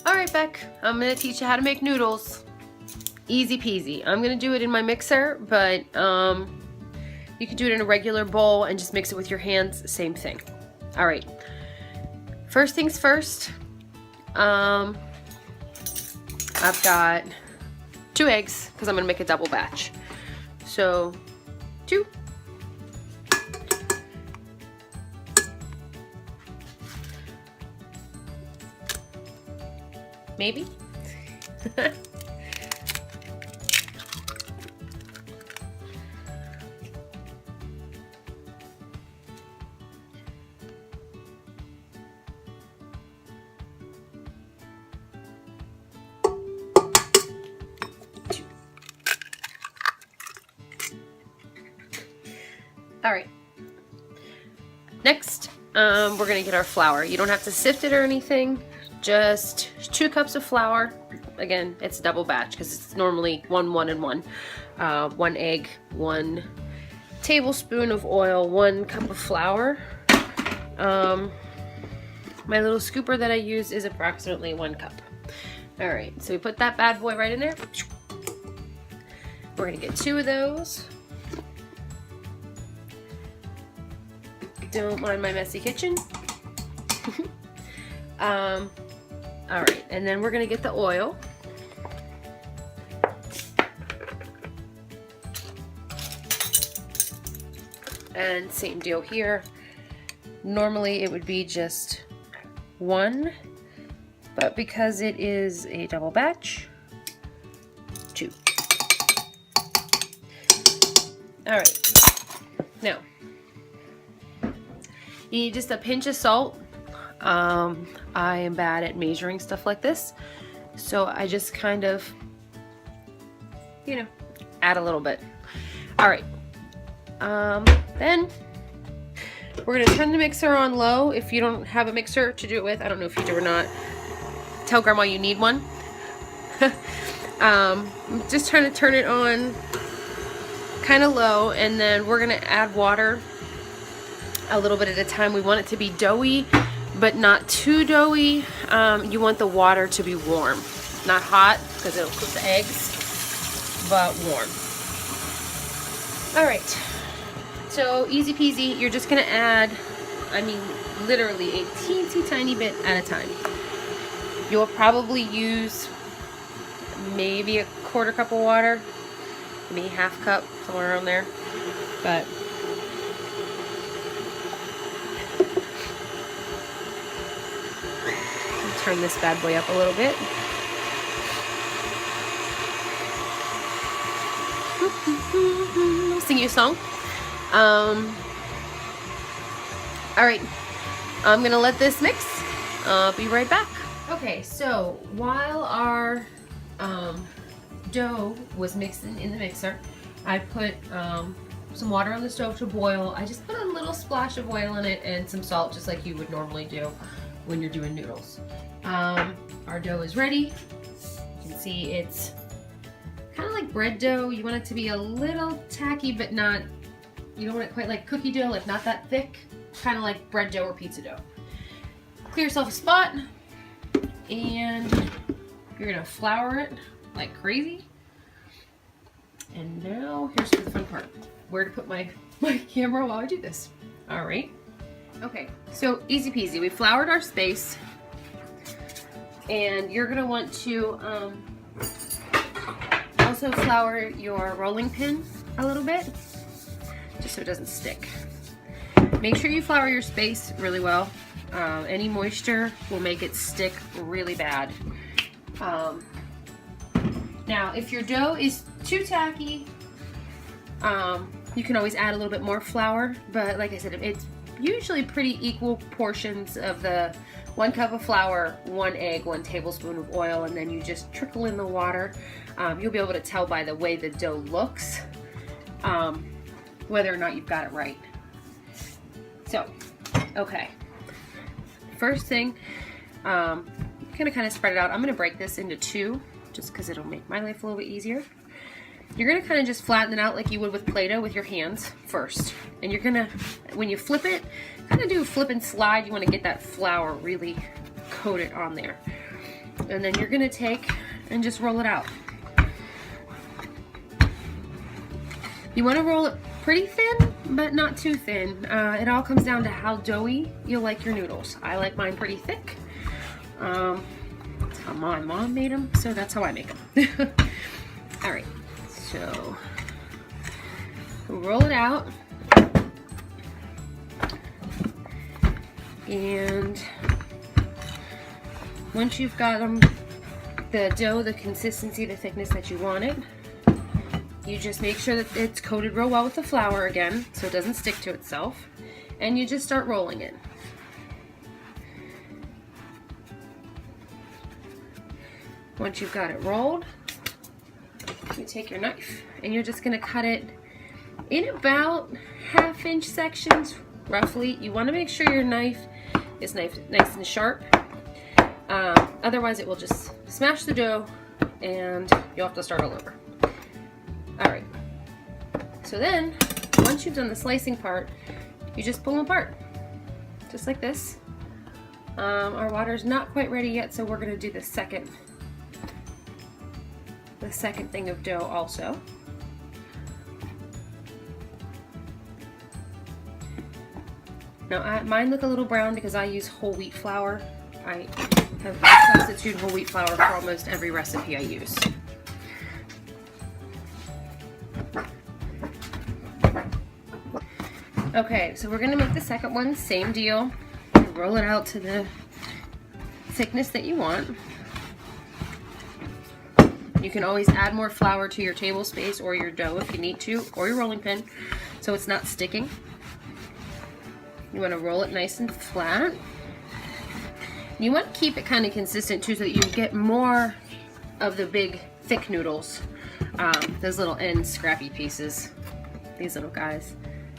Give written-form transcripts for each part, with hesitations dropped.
Alright, Beck, I'm going to teach you how to make noodles. Easy peasy. I'm going to do it in my mixer, but you can do it in a regular bowl and just mix it with your hands, same thing. Alright, first things first, I've got 2 eggs because I'm going to make a double batch. So, 2. Maybe? All right. Next, we're gonna get our flour. You don't have to sift it or anything. Just 2 cups of flour. Again, it's a double batch because it's normally 1, 1, and 1. 1 egg, 1 tablespoon of oil, 1 cup of flour. My little scooper that I use is approximately 1 cup. All right, so we put that bad boy right in there. We're gonna get 2 of those. Don't mind my messy kitchen. All right, and then we're gonna get the oil. And same deal here. Normally it would be just 1, but because it is a double batch, 2. All right, now you need just a pinch of salt. I am bad at measuring stuff like this, so I just kind of, you know, add a little bit. All right, then we're gonna turn the mixer on low. If you don't have a mixer to do it with, I don't know if you do or not, tell grandma you need one. Just trying to turn it on kind of low, and then we're gonna add water a little bit at a time. We want it to be doughy, but not too doughy. You want the water to be warm, not hot, because it'll cook the eggs, but warm. All right, so easy peasy. You're just gonna add, I mean, literally a teensy tiny bit at a time. You'll probably use maybe a 1/4 cup of water, maybe 1/2 cup, somewhere around there, but turn this bad boy up a little bit. I'll sing you a song. All right, I'm gonna let this mix. I'll be right back. Okay, so while our dough was mixing in the mixer, I put some water on the stove to boil. I just put a little splash of oil in it and some salt, just like you would normally do when you're doing noodles. Our dough is ready. You can see it's kind of like bread dough. You want it to be a little tacky, but not, you don't want it quite like cookie dough, like not that thick, kind of like bread dough or pizza dough. Clear yourself a spot, and you're gonna flour it like crazy. And now here's the fun part, where to put my camera while I do this. All right. Okay, so easy peasy. We floured our space. And you're gonna want to also flour your rolling pin a little bit, just so it doesn't stick. Make sure you flour your space really well. Any moisture will make it stick really bad. Now, if your dough is too tacky, you can always add a little bit more flour, but like I said, it's usually pretty equal portions of the 1 cup of flour, 1 egg, 1 tablespoon of oil, and then you just trickle in the water. You'll be able to tell by the way the dough looks whether or not you've got it right. So, okay. First thing, gonna kind of spread it out. I'm gonna break this into 2, just because it'll make my life a little bit easier. You're gonna kind of just flatten it out like you would with Play-Doh with your hands first. And you're gonna, when you flip it, kind of do a flip and slide. You wanna get that flour really coated on there. And then you're gonna take and just roll it out. You wanna roll it pretty thin, but not too thin. It all comes down to how doughy you like your noodles. I like mine pretty thick. That's how my mom made them, so that's how I make them. All right, so roll it out. And once you've got them, the dough, the consistency, the thickness that you want it, you just make sure that it's coated real well with the flour again so it doesn't stick to itself, and you just start rolling it. Once you've got it rolled, you take your knife and you're just going to cut it in about 1/2 inch sections roughly. You want to make sure your knife is nice and sharp. Otherwise it will just smash the dough and you'll have to start all over. Alright, so then once you've done the slicing part, you just pull them apart just like this. Our water's not quite ready yet, so we're going to do the second thing of dough also. Now mine look a little brown because I use whole wheat flour. I substitute whole wheat flour for almost every recipe I use. Okay, so we're gonna make the second one, same deal. Roll it out to the thickness that you want. You can always add more flour to your table space or your dough if you need to, or your rolling pin, so it's not sticking. You want to roll it nice and flat. You want to keep it kind of consistent too, so that you get more of the big thick noodles. Those little end scrappy pieces, these little guys.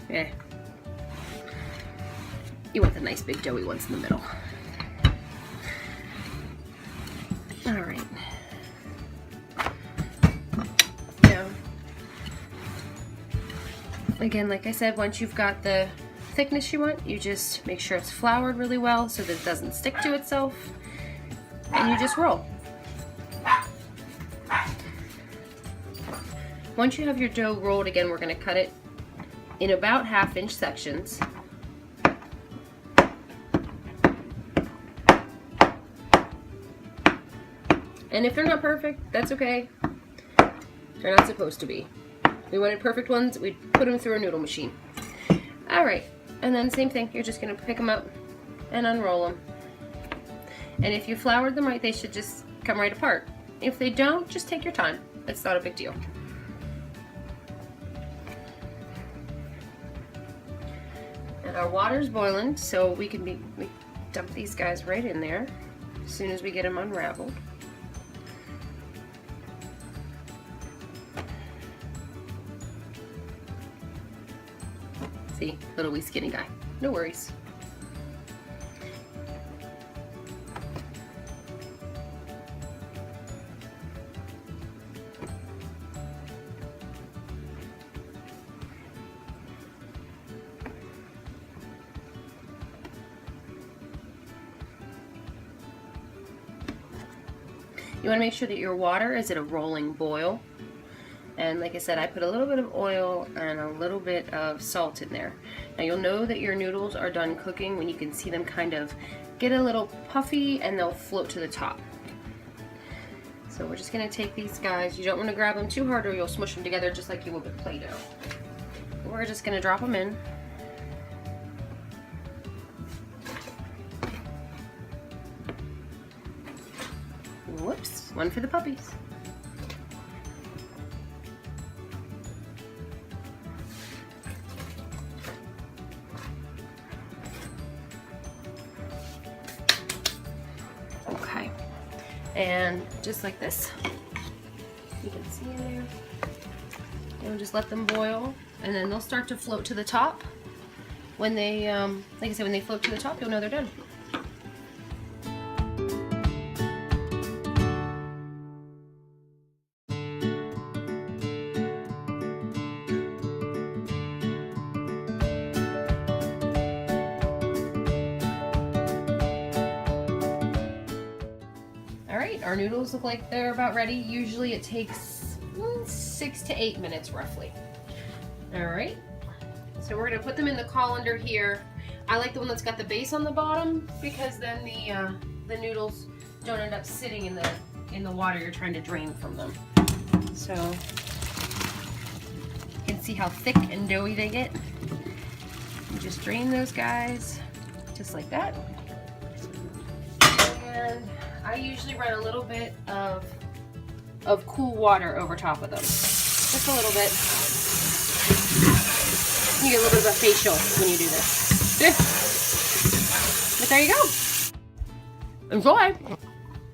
Yeah. You want the nice big doughy ones in the middle. All right. Now, again, like I said, once you've got the thickness you want, you just make sure it's floured really well so that it doesn't stick to itself, and you just roll. Once you have your dough rolled, again, we're going to cut it in about 1/2 inch sections. And if they're not perfect, that's okay. They're not supposed to be. If we wanted perfect ones, we'd put them through a noodle machine. All right. And then same thing, you're just going to pick them up and unroll them. And if you floured them right, they should just come right apart. If they don't, just take your time. It's not a big deal. And our water's boiling, so we dump these guys right in there as soon as we get them unraveled. See, little wee skinny guy. No worries. You want to make sure that your water is at a rolling boil. And like I said, I put a little bit of oil and a little bit of salt in there. Now you'll know that your noodles are done cooking when you can see them kind of get a little puffy and they'll float to the top. So we're just going to take these guys. You don't want to grab them too hard or you'll smush them together just like you would with Play-Doh. We're just going to drop them in. Whoops, one for the puppies. Okay, and just like this, you can see in there, and just let them boil, and then they'll start to float to the top. When they, like I said, when they float to the top, you'll know they're done. All right, our noodles look like they're about ready. Usually it takes 6 to 8 minutes roughly. All right, so we're gonna put them in the colander here. I like the one that's got the base on the bottom because then the noodles don't end up sitting in the water you're trying to drain from them. So you can see how thick and doughy they get. You just drain those guys just like that. And I usually run a little bit of cool water over top of them. Just a little bit. You get a little bit of a facial when you do this. But there you go. Enjoy!